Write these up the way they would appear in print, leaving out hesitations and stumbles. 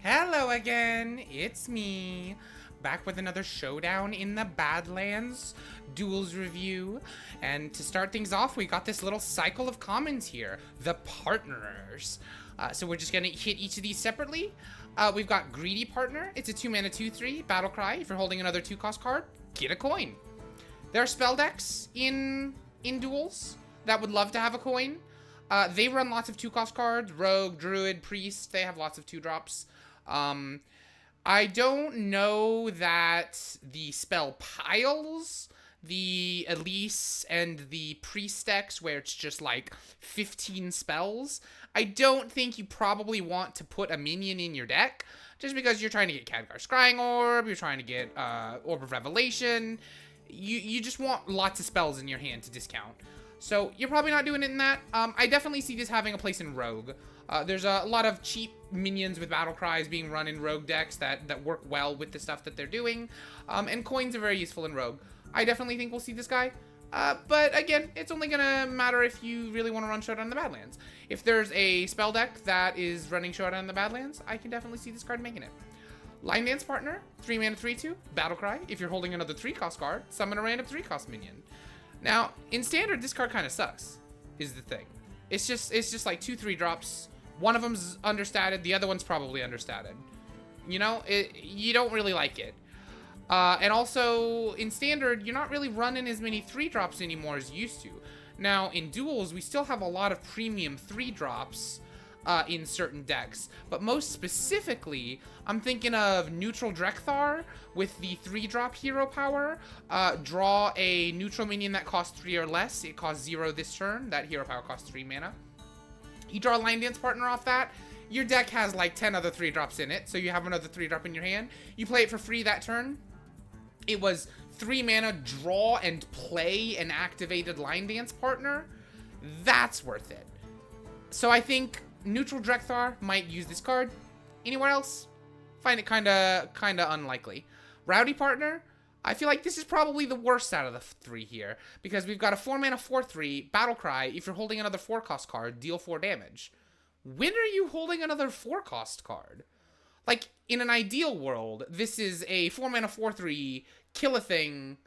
Hello again, it's me, back with another Showdown in the Badlands Duels review. And to start things off, we got this little cycle of commons here, the partners. So we're just gonna hit each of these separately. We've got Greedy Partner. It's a 2-mana 2/3 battle cry. If you're holding another 2-cost card, get a coin. There are spell decks in Duels that would love to have a coin. They run lots of 2-cost cards, Rogue, Druid, Priest. They have lots of 2-drops. I don't know that the spell piles, the Elise and the Priest decks, where it's just like 15 spells, I don't think you probably want to put a minion in your deck, just because you're trying to get Khadgar's Scrying Orb, you're trying to get Orb of Revelation. You just want lots of spells in your hand to discount. So you're probably not doing it in that. I definitely see this having a place in Rogue. There's a lot of cheap minions with battle cries being run in Rogue decks that work well with the stuff that they're doing. And coins are very useful in Rogue. I definitely think we'll see this guy. But again, it's only gonna matter if you really want to run Showdown in the Badlands. If there's a spell deck that is running Showdown in the Badlands, I can definitely see this card making it. Line Dance Partner, 3-mana 3/2, battle cry. If you're holding another 3-cost card, summon a random 3-cost minion. Now, in Standard, this card kind of sucks, is the thing. It's just like 2/3 drops. One of them's understated, the other one's probably understated. You know, you don't really like it. And also, in Standard, you're not really running as many 3-drops anymore as you used to. Now, in Duels, we still have a lot of premium 3-drops in certain decks. But most specifically, I'm thinking of Neutral Drekthar with the 3-drop hero power. Draw a neutral minion that costs 3 or less. It costs 0 this turn. That hero power costs 3 mana. You draw a Line Dance Partner off that. Your deck has like 10 other 3-drops in it, so you have another 3-drop in your hand. You play it for free that turn. It was 3 mana, draw and play an activated Line Dance Partner. That's worth it. So I think Neutral Drekthar might use this card. Anywhere else, find it kinda unlikely. Rowdy Partner, I feel like this is probably the worst out of the 3 here, because we've got a 4-mana 4/3 battle cry. If you're holding another 4-cost card, deal 4 damage. When are you holding another 4-cost card? Like, in an ideal world, this is a 4-mana 4/3 kill a thing,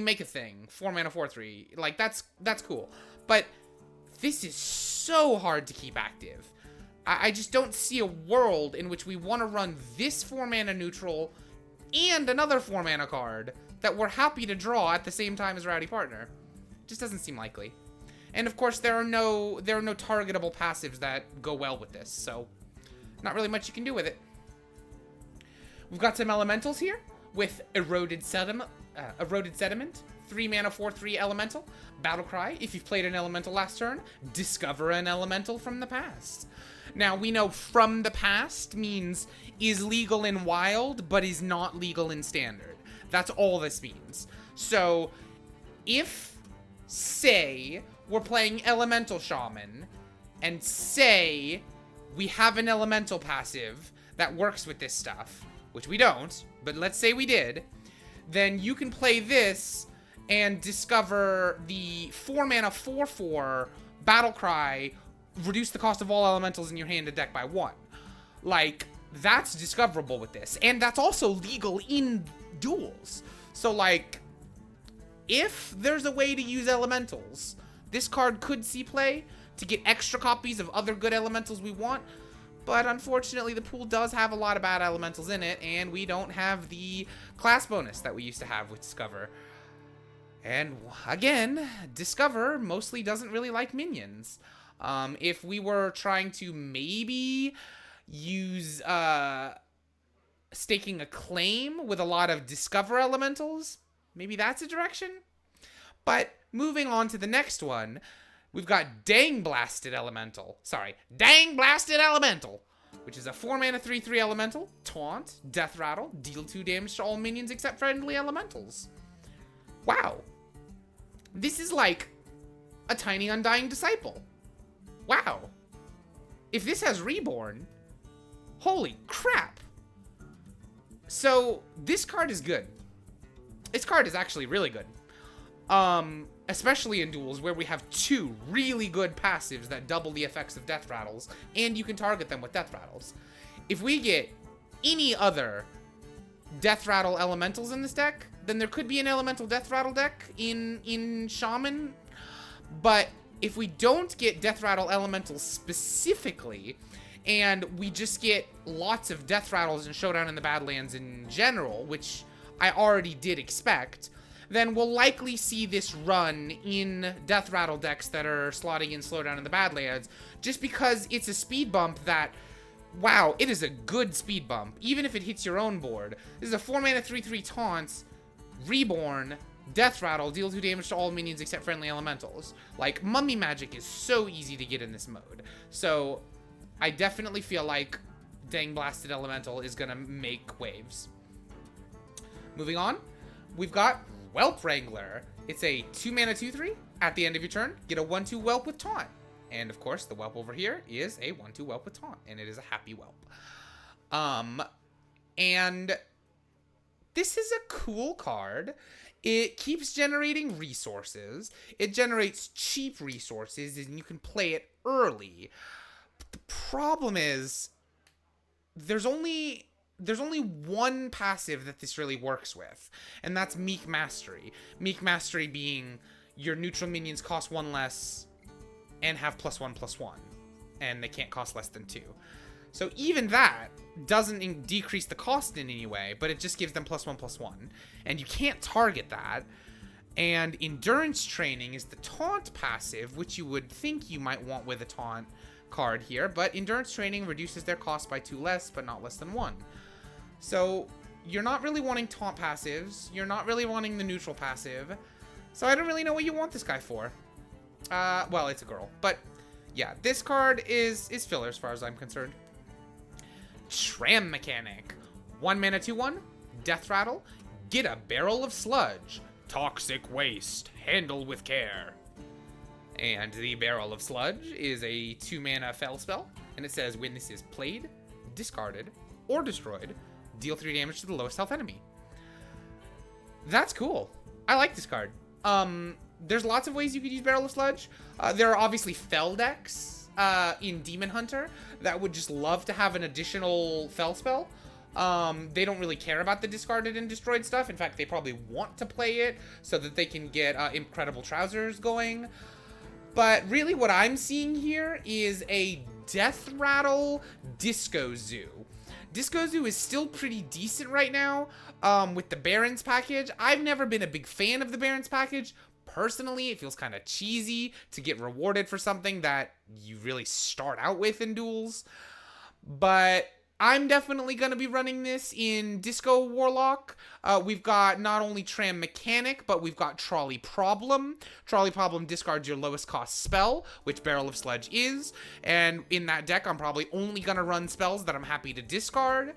make a thing, 4-mana 4/3. Like, that's cool. But this is so hard to keep active. I just don't see a world in which we want to run this 4-mana neutral and another 4-mana card that we're happy to draw at the same time as Rowdy Partner. Just doesn't seem likely. And of course, there are no targetable passives that go well with this, so not really much you can do with it. We've got some elementals here with Eroded Sediment, 3-mana 4/3 elemental. Battle cry, if you've played an elemental last turn, discover an elemental from the past. Now, we know from the past means is legal in Wild, but is not legal in Standard. That's all this means. So, if, say, we're playing Elemental Shaman, and say we have an elemental passive that works with this stuff, which we don't, but let's say we did, then you can play this and discover the 4-mana 4/4 battle cry, reduce the cost of all elementals in your hand to deck by 1. Like, that's discoverable with this. And that's also legal in Duels. So, like, if there's a way to use elementals, this card could see play to get extra copies of other good elementals we want. But unfortunately, the pool does have a lot of bad elementals in it, and we don't have the class bonus that we used to have with Discover. And again, Discover mostly doesn't really like minions. If we were trying to maybe use Staking a Claim with a lot of Discover elementals, maybe that's a direction. But moving on to the next one, we've got Dang Blasted Elemental, which is a 4-mana 3/3 elemental, taunt, Deathrattle, deal 2 damage to all minions except friendly elementals. Wow. This is like a tiny Undying Disciple. Wow. If this has Reborn, holy crap. So, this card is good. This card is actually really good. Especially in Duels, where we have 2 really good passives that double the effects of Deathrattles, and you can target them with Deathrattles. if we get any other Deathrattle elementals in this deck, then there could be an elemental Deathrattle deck in Shaman. But if we don't get Deathrattle elementals specifically, and we just get lots of Deathrattles in Showdown in the Badlands in general, which I already did expect, then we'll likely see this run in Deathrattle decks that are slotting in Slowdown in the Badlands, just because it's a speed bump that, wow, it is a good speed bump, even if it hits your own board. This is a 4-mana 3/3 Taunt, Reborn, Deathrattle, deal 2 damage to all minions except friendly elementals. Like, Mummy Magic is so easy to get in this mode. So, I definitely feel like Dang Blasted Elemental is gonna make waves. Moving on, we've got Whelp Wrangler. It's a 2-mana 2/3. At the end of your turn, get a 1/2 Whelp with Taunt. And of course, the Whelp over here is a 1/2 Whelp with Taunt, and it is a happy Whelp. And this is a cool card. It keeps generating resources. It generates cheap resources, and you can play it early. But the problem is, there's only one passive that this really works with, and that's Meek Mastery. Meek Mastery being your neutral minions cost 1 less and have +1/+1, and they can't cost less than 2. So even that doesn't decrease the cost in any way, but it just gives them +1/+1, and you can't target that. And Endurance Training is the Taunt passive, which you would think you might want with a Taunt card here, but Endurance Training reduces their cost by 2 less, but not less than 1. So you're not really wanting Taunt passives, you're not really wanting the neutral passive, so I don't really know what you want this guy for. Well, it's a girl, but yeah, this card is filler as far as I'm concerned. Tram Mechanic. 1-mana 2/1, Deathrattle, get a Barrel of Sludge. Toxic Waste, handle with care. And the Barrel of Sludge is a 2-mana Fel spell, and it says when this is played, discarded, or destroyed, deal 3 damage to the lowest health enemy. That's cool. I like this card. There's lots of ways you could use Barrel of Sludge. There are obviously Fel decks in Demon Hunter that would just love to have an additional Fel spell. They don't really care about the discarded and destroyed stuff. In fact, they probably want to play it so that they can get Incredible Trousers going. But really what I'm seeing here is a Deathrattle Disco Zoo. Disco Zoo is still pretty decent right now with the Barons package. I've never been a big fan of the Barons package. Personally, it feels kind of cheesy to get rewarded for something that you really start out with in Duels. But I'm definitely going to be running this in Disco Warlock. We've got not only Tram Mechanic, but we've got Trolley Problem. Trolley Problem discards your lowest cost spell, which Barrel of Sludge is. And in that deck, I'm probably only going to run spells that I'm happy to discard.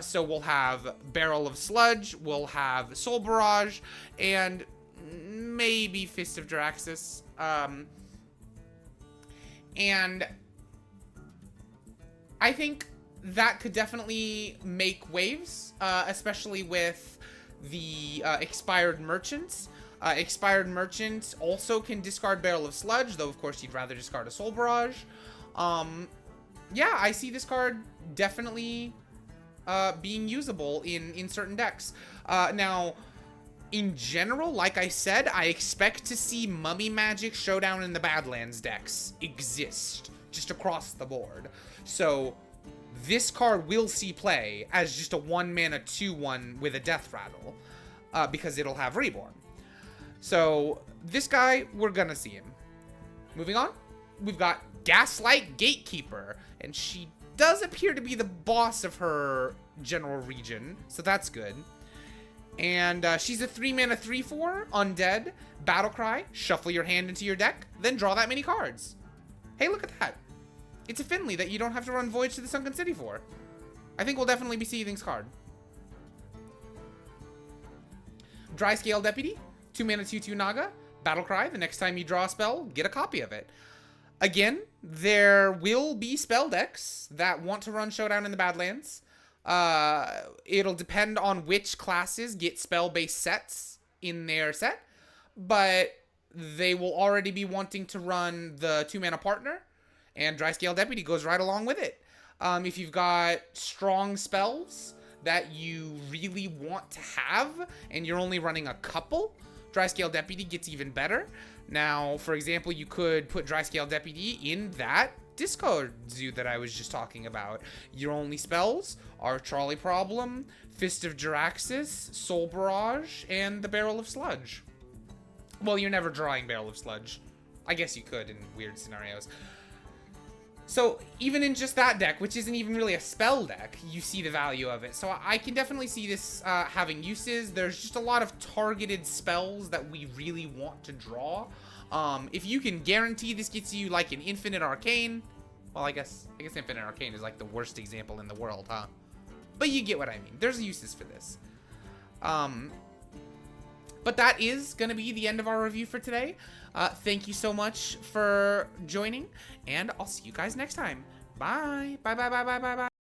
So we'll have Barrel of Sludge, we'll have Soul Barrage, and maybe Fist of Draxus. And I think that could definitely make waves, especially with the Expired Merchants. Expired Merchants also can discard Barrel of Sludge, though of course you'd rather discard a Soul Barrage. Yeah, I see this card definitely being usable in certain decks. Now, in general, like I said, I expect to see Mummy Magic Showdown in the Badlands decks exist just across the board. So this card will see play as just a 1-mana 2/1 with a Deathrattle, because it'll have Reborn. So this guy, we're gonna see him. Moving on, we've got Gaslight Gatekeeper, and she does appear to be the boss of her general region, so that's good. And she's a 3-mana 3/4 undead Battlecry. Shuffle your hand into your deck, then draw that many cards. Hey, look at that. It's a Finley that you don't have to run Voyage to the Sunken City for. I think we'll definitely be seeing this card. Dry Scale Deputy, 2-mana 2/2 Naga, Battlecry. The next time you draw a spell, get a copy of it. Again, there will be spell decks that want to run Showdown in the Badlands. It'll depend on which classes get spell-based sets in their set, but they will already be wanting to run the 2-mana Partner, and Dry Scale Deputy goes right along with it. If you've got strong spells that you really want to have and you're only running a couple, Dry Scale Deputy gets even better. Now, for example, you could put Dry Scale Deputy in that discard zoo that I was just talking about. Your only spells are Trolley Problem, Fist of Jaraxxus, Soul Barrage, and the Barrel of Sludge. Well, you're never drawing Barrel of Sludge. I guess you could in weird scenarios. So even in just that deck, which isn't even really a spell deck, you see the value of it. So I can definitely see this having uses. There's just a lot of targeted spells that we really want to draw. If you can guarantee this gets you like an Infinite Arcane, well, I guess Infinite Arcane is like the worst example in the world, huh? But you get what I mean. There's uses for this. But that is going to be the end of our review for today. Thank you so much for joining, and I'll see you guys next time. Bye. Bye, bye, bye, bye, bye, bye.